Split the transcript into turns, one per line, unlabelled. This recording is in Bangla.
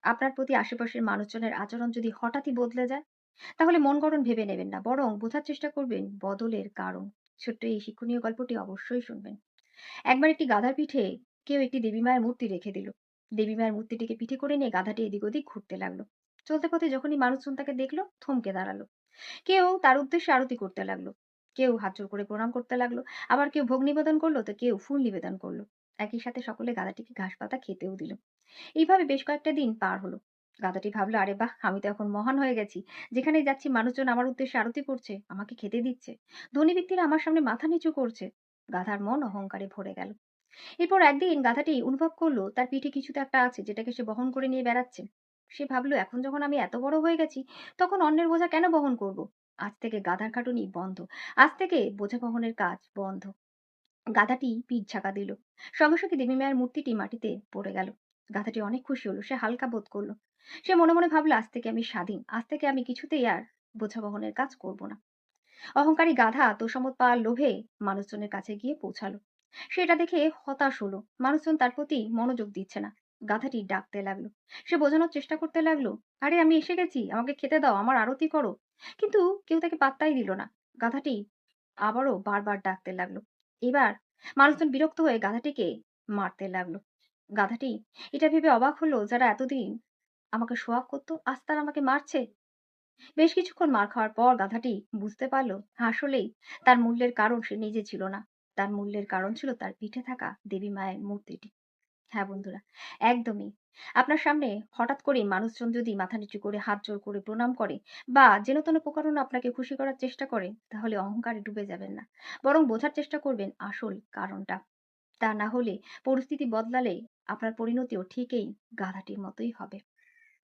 আপনার প্রতি আশেপাশের মানুষজনের আচরণ যদি হঠাৎই বদলে যায়, তাহলে মন গড়ন ভেবে নেবেন না। বরং বোঝার চেষ্টা করবেন বদলের কারণ। ছোট্ট এই শিক্ষণীয় গল্পটি অবশ্যই শুনবেন। একবার একটি গাধার পিঠে কেউ একটি দেবী মায়ের মূর্তি রেখে দিল। দেবী মায়ের মূর্তিটিকে পিঠে করে নিয়ে গাধাটি এদিক ওদিক ঘুরতে লাগলো। চলতে পথে যখনই মানুষজন তাকে দেখলো, থমকে দাঁড়ালো। কেউ তার উদ্দেশ্যে আরতি করতে লাগলো, কেউ হাত জোড় করে প্রণাম করতে লাগলো, আবার কেউ ভোগ নিবেদন করলো, তো কেউ ফুল নিবেদন করলো। একই সাথে সকলে গাধাটিকে ঘাস পাতা খেতেও দিল। এইভাবে বেশ কয়েকটা দিন পার হলো। গাধাটি ভাবলো, আরে বাহ, আমি তো এখন মহান হয়ে গেছি। যেখানেই যাচ্ছি মানুষজন আমার উদ্দেশ্যে আরতি করছে, আমাকে খেতে দিচ্ছে। ধনী ব্যক্তিরা আমার সামনে মাথা নিচু করছে। গাধার মন অহংকারে ভরে গেল। এরপর একদিন গাধাটি অনুভব করলো তার পিঠে কিছু তো একটা আছে যেটাকে সে বহন করে নিয়ে বেড়াচ্ছে। সে ভাবলো, এখন যখন আমি এত বড় হয়ে গেছি, তখন অন্যের বোঝা কেন বহন করব? আজ থেকে গাধার খাটুনি বন্ধ। আজ থেকে বোঝা বহনের কাজ বন্ধ। গাধাটি পিঠ ঝাঁকা দিল। সঙ্গে সঙ্গে দেবী মায়ের মূর্তিটি মাটিতে পড়ে গেল। গাধাটি অনেক খুশি হলো, সে হালকা বোধ করলো। সে মনে মনে ভাবলো, আজ থেকে আমি স্বাধীন, আজ থেকে আমি কিছুতেই আর বোঝা বহনের কাজ করব না। অহংকারী গাধা তোষামোদ পাওয়ার লোভে মানুষজনের কাছে গিয়ে পৌঁছালো। সেটা দেখে হতাশ হলো, মানুষজন তার প্রতি মনোযোগ দিচ্ছে না। গাধাটি ডাকতে লাগলো। সে বোঝানোর চেষ্টা করতে লাগলো, আরে আমি এসে গেছি, আমাকে খেতে দাও, আমার আরতি করো। কিন্তু কেউ তাকে পাত্তাই দিল না। গাধাটি আবারও বারবার ডাকতে লাগলো। এবার মানুষজন বিরক্ত হয়ে গাধাটিকে মারতে লাগলো। গাধাটি এটা ভেবে অবাক হলো, যারা এতদিন আমাকে সোয়াগ করতো, আজ তারা আমাকে মারছে। বেশ কিছুক্ষণ মার খাওয়ার পর গাধাটি বুঝতে পারল, আসলেই তার মূল্যের কারণ সে নিজে ছিল না। তার মূল্যের কারণ ছিল তার পিঠে থাকা দেবী মায়ের মূর্তিটি। হ্যাঁ বন্ধুরা, একদমই। আপনার সামনে হঠাৎ করেই মানুষজন যদি মাথা নিচু করে হাত জোড় করে প্রণাম করে বা যেন তেন প্রকারণে আপনাকে খুশি করার চেষ্টা করে, তাহলে অহংকারে ডুবে যাবেন না। বরং বোঝার চেষ্টা করবেন আসল কারণটা। তা না হলে পরিস্থিতি বদলালে আপনার পরিণতিও ঠিকই গাধাটির মতোই হবে।